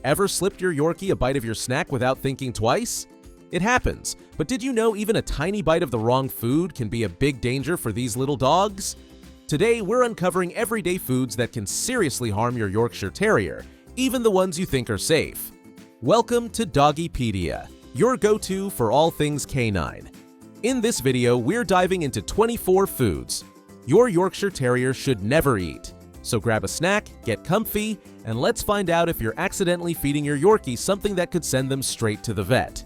Ever slipped your Yorkie a bite of your snack without thinking twice? It happens, but did you know even a tiny bite of the wrong food can be a big danger for these little dogs? Today, we're uncovering everyday foods that can seriously harm your Yorkshire Terrier, even the ones you think are safe. Welcome to Doggy Pedia, your go-to for all things canine. In this video, we're diving into 24 foods your Yorkshire Terrier should never eat. So grab a snack, get comfy, and let's find out if you're accidentally feeding your Yorkie something that could send them straight to the vet.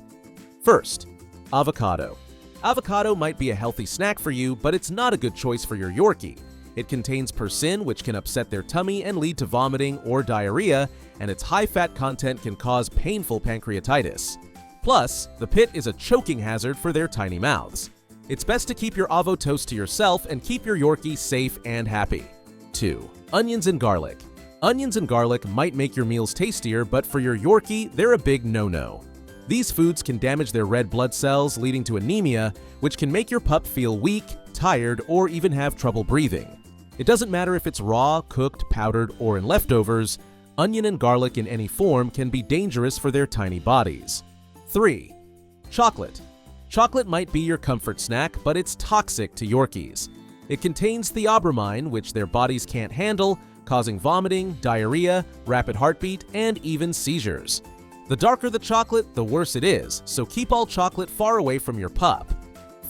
First, avocado. Avocado might be a healthy snack for you, but it's not a good choice for your Yorkie. It contains persin, which can upset their tummy and lead to vomiting or diarrhea, and its high-fat content can cause painful pancreatitis. Plus, the pit is a choking hazard for their tiny mouths. It's best to keep your avo toast to yourself and keep your Yorkie safe and happy. 2. Onions and garlic. Onions and garlic might make your meals tastier, but for your Yorkie, they're a big no-no. These foods can damage their red blood cells, leading to anemia, which can make your pup feel weak, tired, or even have trouble breathing. It doesn't matter if it's raw, cooked, powdered, or in leftovers, onion and garlic in any form can be dangerous for their tiny bodies. 3. Chocolate. Chocolate might be your comfort snack, but it's toxic to Yorkies. It contains theobromine, which their bodies can't handle, causing vomiting, diarrhea, rapid heartbeat, and even seizures. The darker the chocolate, the worse it is, so keep all chocolate far away from your pup.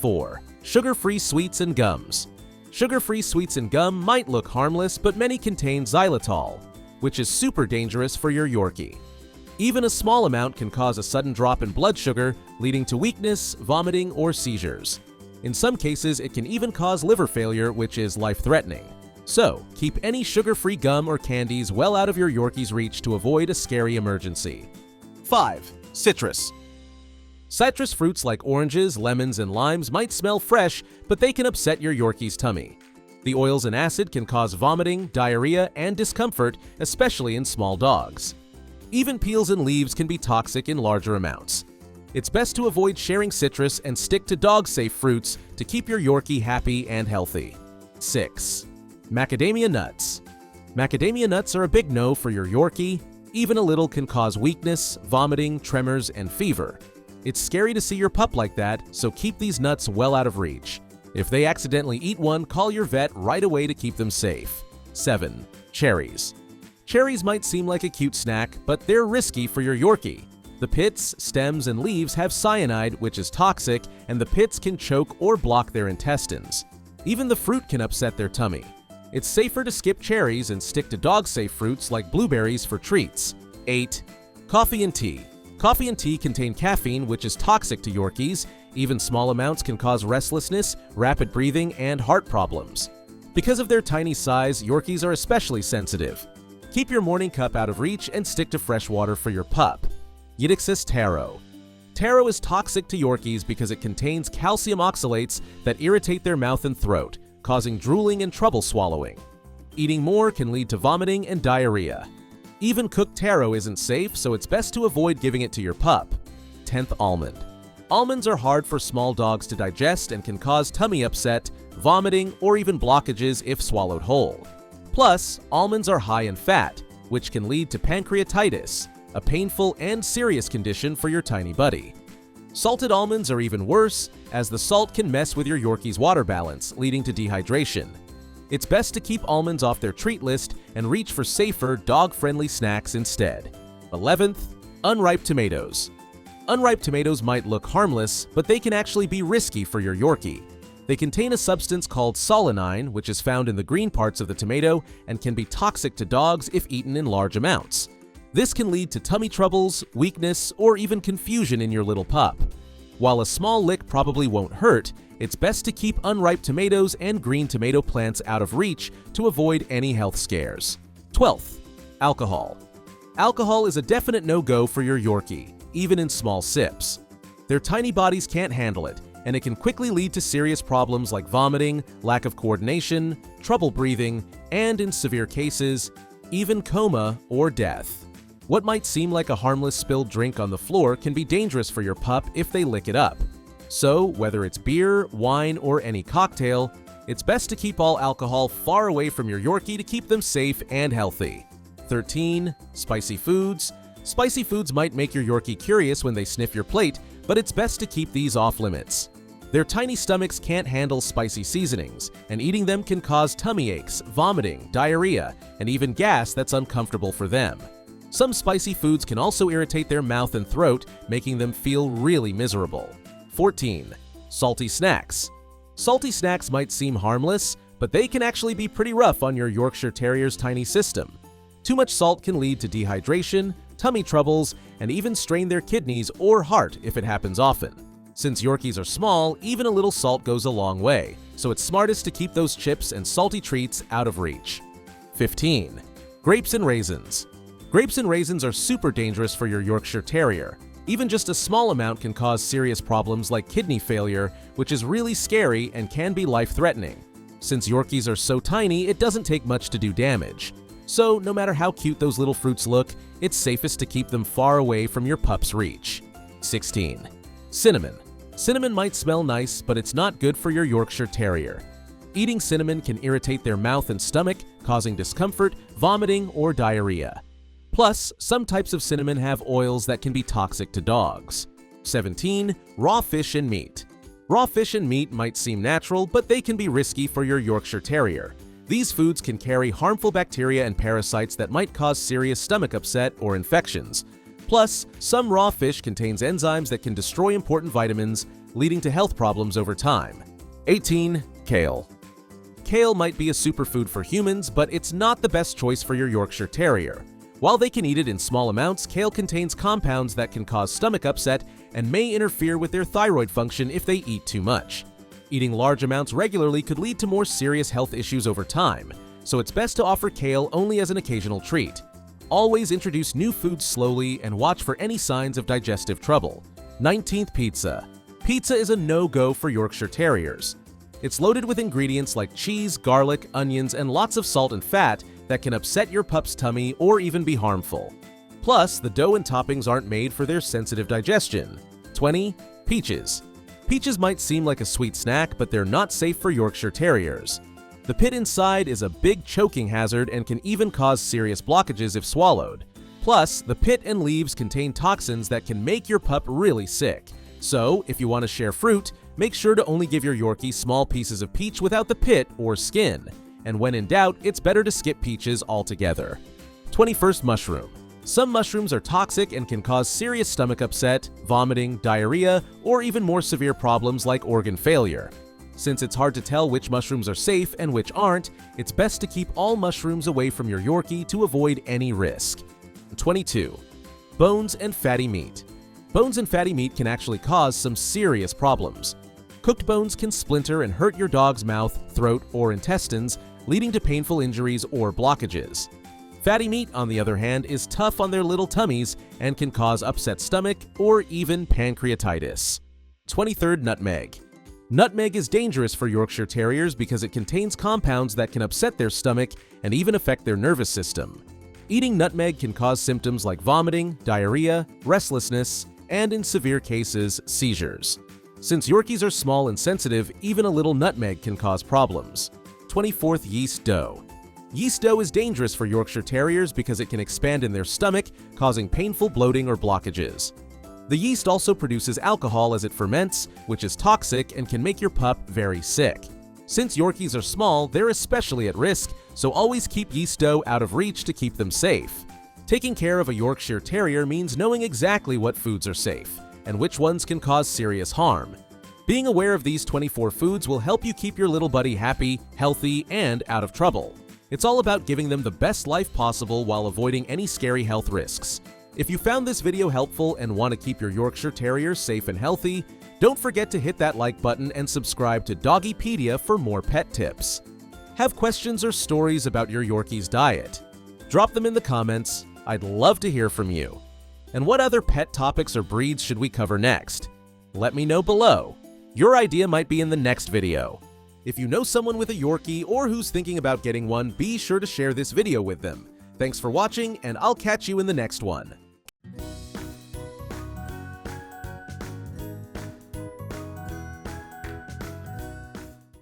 4. Sugar-free sweets and gums. Sugar-free sweets and gum might look harmless, but many contain xylitol, which is super dangerous for your Yorkie. Even a small amount can cause a sudden drop in blood sugar, leading to weakness, vomiting, or seizures. In some cases, it can even cause liver failure, which is life-threatening. So, keep any sugar-free gum or candies well out of your Yorkie's reach to avoid a scary emergency. 5. Citrus. Citrus fruits like oranges, lemons, and limes might smell fresh, but they can upset your Yorkie's tummy. The oils and acid can cause vomiting, diarrhea, and discomfort, especially in small dogs. Even peels and leaves can be toxic in larger amounts. It's best to avoid sharing citrus and stick to dog-safe fruits to keep your Yorkie happy and healthy. 6. Macadamia nuts. Macadamia nuts are a big no for your Yorkie. Even a little can cause weakness, vomiting, tremors, and fever. It's scary to see your pup like that, so keep these nuts well out of reach. If they accidentally eat one, call your vet right away to keep them safe. 7. Cherries. Cherries might seem like a cute snack, but they're risky for your Yorkie. The pits, stems, and leaves have cyanide, which is toxic, and the pits can choke or block their intestines. Even the fruit can upset their tummy. It's safer to skip cherries and stick to dog-safe fruits like blueberries for treats. 8. Coffee and tea. Coffee and tea contain caffeine, which is toxic to Yorkies. Even small amounts can cause restlessness, rapid breathing, and heart problems. Because of their tiny size, Yorkies are especially sensitive. Keep your morning cup out of reach and stick to fresh water for your pup. Euxis taro. Taro is toxic to Yorkies because it contains calcium oxalates that irritate their mouth and throat, causing drooling and trouble swallowing. Eating more can lead to vomiting and diarrhea. Even cooked taro isn't safe, so it's best to avoid giving it to your pup. 10th almond. Almonds are hard for small dogs to digest and can cause tummy upset, vomiting, or even blockages if swallowed whole. Plus, almonds are high in fat, which can lead to pancreatitis, a painful and serious condition for your tiny buddy. Salted almonds are even worse, as the salt can mess with your Yorkie's water balance, leading to dehydration. It's best to keep almonds off their treat list and reach for safer, dog-friendly snacks instead. 11th, unripe tomatoes. Unripe tomatoes might look harmless, but they can actually be risky for your Yorkie. They contain a substance called solanine, which is found in the green parts of the tomato and can be toxic to dogs if eaten in large amounts. This can lead to tummy troubles, weakness, or even confusion in your little pup. While a small lick probably won't hurt, it's best to keep unripe tomatoes and green tomato plants out of reach to avoid any health scares. 12th, alcohol. Alcohol is a definite no-go for your Yorkie, even in small sips. Their tiny bodies can't handle it, and it can quickly lead to serious problems like vomiting, lack of coordination, trouble breathing, and in severe cases, even coma or death. What might seem like a harmless spilled drink on the floor can be dangerous for your pup if they lick it up. So, whether it's beer, wine, or any cocktail, it's best to keep all alcohol far away from your Yorkie to keep them safe and healthy. 13. Spicy foods. Spicy foods might make your Yorkie curious when they sniff your plate, but it's best to keep these off limits. Their tiny stomachs can't handle spicy seasonings, and eating them can cause tummy aches, vomiting, diarrhea, and even gas that's uncomfortable for them. Some spicy foods can also irritate their mouth and throat, making them feel really miserable. 14. Salty snacks. Salty snacks might seem harmless, but they can actually be pretty rough on your Yorkshire Terrier's tiny system. Too much salt can lead to dehydration, tummy troubles, and even strain their kidneys or heart if it happens often. Since Yorkies are small, even a little salt goes a long way, so it's smartest to keep those chips and salty treats out of reach. 15. Grapes and raisins. Grapes and raisins are super dangerous for your Yorkshire Terrier. Even just a small amount can cause serious problems like kidney failure, which is really scary and can be life-threatening. Since Yorkies are so tiny, it doesn't take much to do damage. So, no matter how cute those little fruits look, it's safest to keep them far away from your pup's reach. 16. Cinnamon. Cinnamon might smell nice, but it's not good for your Yorkshire Terrier. Eating cinnamon can irritate their mouth and stomach, causing discomfort, vomiting, or diarrhea. Plus, some types of cinnamon have oils that can be toxic to dogs. 17. Raw fish and meat. Raw fish and meat might seem natural, but they can be risky for your Yorkshire Terrier. These foods can carry harmful bacteria and parasites that might cause serious stomach upset or infections. Plus, some raw fish contains enzymes that can destroy important vitamins, leading to health problems over time. 18. Kale. Kale might be a superfood for humans, but it's not the best choice for your Yorkshire Terrier. While they can eat it in small amounts, kale contains compounds that can cause stomach upset and may interfere with their thyroid function if they eat too much. Eating large amounts regularly could lead to more serious health issues over time, so it's best to offer kale only as an occasional treat. Always introduce new foods slowly and watch for any signs of digestive trouble. 19th. Pizza. Pizza is a no-go for Yorkshire Terriers. It's loaded with ingredients like cheese, garlic, onions, and lots of salt and fat that can upset your pup's tummy or even be harmful. Plus, the dough and toppings aren't made for their sensitive digestion. 20. Peaches. Peaches might seem like a sweet snack, but they're not safe for Yorkshire Terriers. The pit inside is a big choking hazard and can even cause serious blockages if swallowed. Plus, the pit and leaves contain toxins that can make your pup really sick. So, if you want to share fruit, make sure to only give your Yorkie small pieces of peach without the pit or skin. And when in doubt, it's better to skip peaches altogether. 21st. Mushroom. Some mushrooms are toxic and can cause serious stomach upset, vomiting, diarrhea, or even more severe problems like organ failure. Since it's hard to tell which mushrooms are safe and which aren't, it's best to keep all mushrooms away from your Yorkie to avoid any risk. 22. Bones and fatty meat. Bones and fatty meat can actually cause some serious problems. Cooked bones can splinter and hurt your dog's mouth, throat, or intestines, leading to painful injuries or blockages. Fatty meat, on the other hand, is tough on their little tummies and can cause upset stomach or even pancreatitis. 23rd. Nutmeg. Nutmeg is dangerous for Yorkshire Terriers because it contains compounds that can upset their stomach and even affect their nervous system. Eating nutmeg can cause symptoms like vomiting, diarrhea, restlessness, and in severe cases, seizures. Since Yorkies are small and sensitive, even a little nutmeg can cause problems. 24th. Yeast dough. Yeast dough is dangerous for Yorkshire Terriers because it can expand in their stomach, causing painful bloating or blockages. The yeast also produces alcohol as it ferments, which is toxic and can make your pup very sick. Since Yorkies are small, they're especially at risk, so always keep yeast dough out of reach to keep them safe. Taking care of a Yorkshire Terrier means knowing exactly what foods are safe and which ones can cause serious harm. Being aware of these 24 foods will help you keep your little buddy happy, healthy, and out of trouble. It's all about giving them the best life possible while avoiding any scary health risks. If you found this video helpful and want to keep your Yorkshire Terrier safe and healthy, don't forget to hit that like button and subscribe to Doggy Pedia for more pet tips. Have questions or stories about your Yorkie's diet? Drop them in the comments. I'd love to hear from you. And what other pet topics or breeds should we cover next? Let me know below. Your idea might be in the next video. If you know someone with a Yorkie or who's thinking about getting one, be sure to share this video with them. Thanks for watching, and I'll catch you in the next one.